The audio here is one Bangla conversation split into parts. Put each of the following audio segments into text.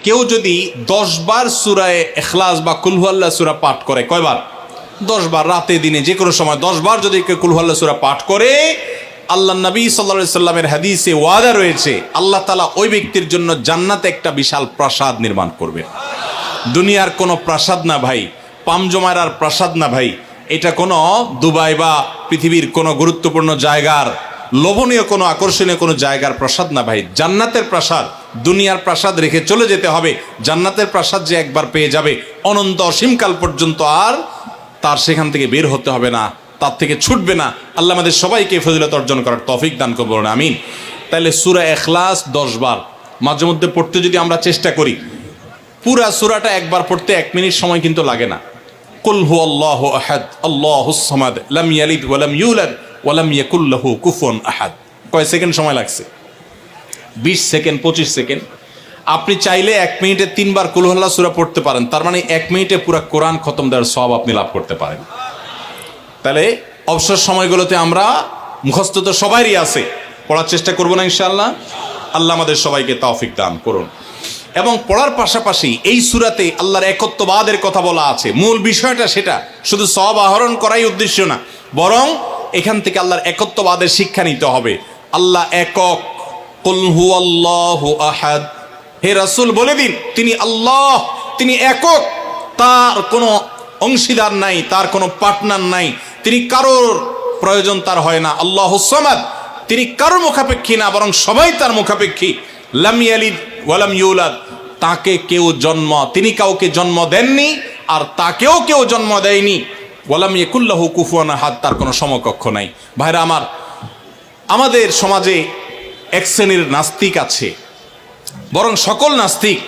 কেউ যদি 10 বার সূরায়ে ইখলাস বা কুল হুয়াল্লাহ সূরা পাঠ করে, কয়বার? 10 বার, রাতে দিনে যে কোনো সময় 10 বার যদি কেউ কুল হুয়াল্লাহ সূরা পাঠ করে, আল্লাহ নবী সাল্লাল্লাহু আলাইহি সাল্লামের হাদিসে ওয়াদা রয়েছে, আল্লাহ তাআলা ওই ব্যক্তির জন্য জান্নাতে একটা বিশাল প্রাসাদ নির্মাণ করবে। দুনিয়ার কোনো প্রাসাদ না ভাই, পামজমারার প্রাসাদ না ভাই, এটা কোনো দুবাই বা পৃথিবীর কোনো গুরুত্বপূর্ণ জায়গার লোভনীয় কোনো আকর্ষণীয় কোনো জায়গার প্রাসাদ না ভাই, জান্নাতের প্রাসাদ। দুনিয়ার প্রাসাদ রেখে চলে যেতে হবে, জান্নাতের প্রাসাদ যে একবার পেয়ে যাবে অনন্ত অসীমকাল পর্যন্ত আর তার সেখান থেকে বের হতে হবে না, তার থেকে ছুটবে না। আল্লাহ আমাদের সবাইকে ফজিলত অর্জন করার তৌফিক দান করুন, আমিন। তাহলে সূরা ইখলাস 10 বার মাঝে মধ্যে পড়তে যদি আমরা চেষ্টা করি, পুরা সূরাটা একবার পড়তে 1 মিনিট সময় কিন্তু লাগে না। কুল হুয়াল্লাহু আহাদ আল্লাহুস সামাদ লাম ইয়ালিদ ওয়া লাম ইউলাদ ওয়া লাম ইয়াকুল লাহু কুফুয়ান আহাদ। কয় সেকেন্ড সময় লাগছে? 20 সেকেন্ড, 25 সেকেন্ড। আপনি চাইলে 1 মিনিটে 3 বার কুল হুয়াল্লাহ সূরা পড়তে পারেন, তার মানে 1 মিনিটে পুরো কোরআন খতম দেওয়ার সওয়াব আপনি লাভ করতে পারেন। তাহলে অবসর সময়গুলোতে আমরা মুখস্থ তো সবারই আছে, পড়ার চেষ্টা করব না ইনশাআল্লাহ। আল্লাহ আমাদের সবাইকে তৌফিক দান করুন। এবং পড়ার পাশাপাশি এই সূরাতে আল্লাহর একত্ববাদের কথা বলা আছে, মূল বিষয়টা সেটা, শুধু সওয়াব আহরণ করাই উদ্দেশ্য না, বরং এখান থেকে আল্লাহর একত্ববাদের শিক্ষা নিতে হবে। আল্লাহ একক, কুল হুয়াল্লাহু আহাদ, হে রাসূল বলে দিন তিনি আল্লাহ, তিনি একক, তার কোনো অংশীদার নাই, তার কোনো পার্টনার নাই, তিনি কারোর প্রয়োজন তার হয় না। আল্লাহুস সামাদ, তিনি কারোর মুখাপেক্ষী না, বরং সবাই তার মুখাপেক্ষী। লাম ইয়ালিদ ওয়া লাম ইউলাদ, তাকে কেউ জন্ম, তিনি কাউকে জন্ম দেননি আর তাকেও কেউ জন্ম দেয়নি। ওয়া লাম ইয়াকুল লাহু কুফুয়ান আহাদ, তার কোনো সমকক্ষ নাই। ভাইরা আমার, আমাদের সমাজে এক শ্রেণীর নাস্তিক আছে, বরং সকল নাস্তিক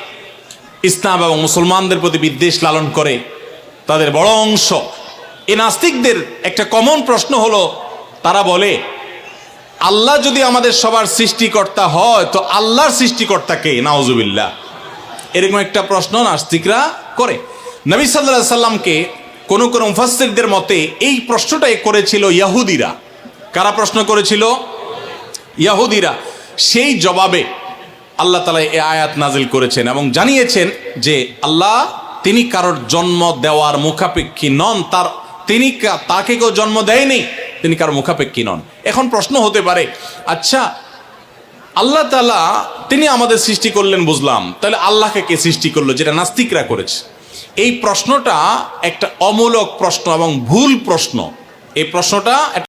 ইসলাম এবং মুসলমানদের প্রতি বিদ্বেষ লালন করে, তাদের বড় অংশ। এই নাস্তিকদের একটা কমন প্রশ্ন হলো, তারা বলে আল্লাহ যদি আমাদের সবার সৃষ্টিকর্তা হয় তো আল্লাহর সৃষ্টিকর্তা কে? নাউজুবিল্লাহ। এরকম একটা প্রশ্ন নাস্তিকরা করে। নবী সাল্লাল্লাহু আলাইহি সাল্লামকে কোন মুফাসসিরদের মতে এই প্রশ্নটাই করেছিল ইহুদিরা। কারা প্রশ্ন করেছিল? ইহুদিরা। সেই জবাবে আল্লাহ তাআলা এই আয়াত নাজিল করেছেন এবং জানিয়েছেন যে আল্লাহ তিনি কারোর জন্ম দেওয়ার মুখাপেক্ষী নন, তাকে কেউ জন্ম দেয়নি, তিনি কারোর মুখাপেক্ষী নন। এখন প্রশ্ন হতে পারে, আচ্ছা আল্লাহ তাআলা তিনি আমাদের সৃষ্টি করলেন বুঝলাম, তাহলে আল্লাহকে কে সৃষ্টি করলো, যেটা নাস্তিকরা করেছে? এই প্রশ্নটা একটা অমূলক প্রশ্ন এবং ভুল প্রশ্ন। এই প্রশ্নটা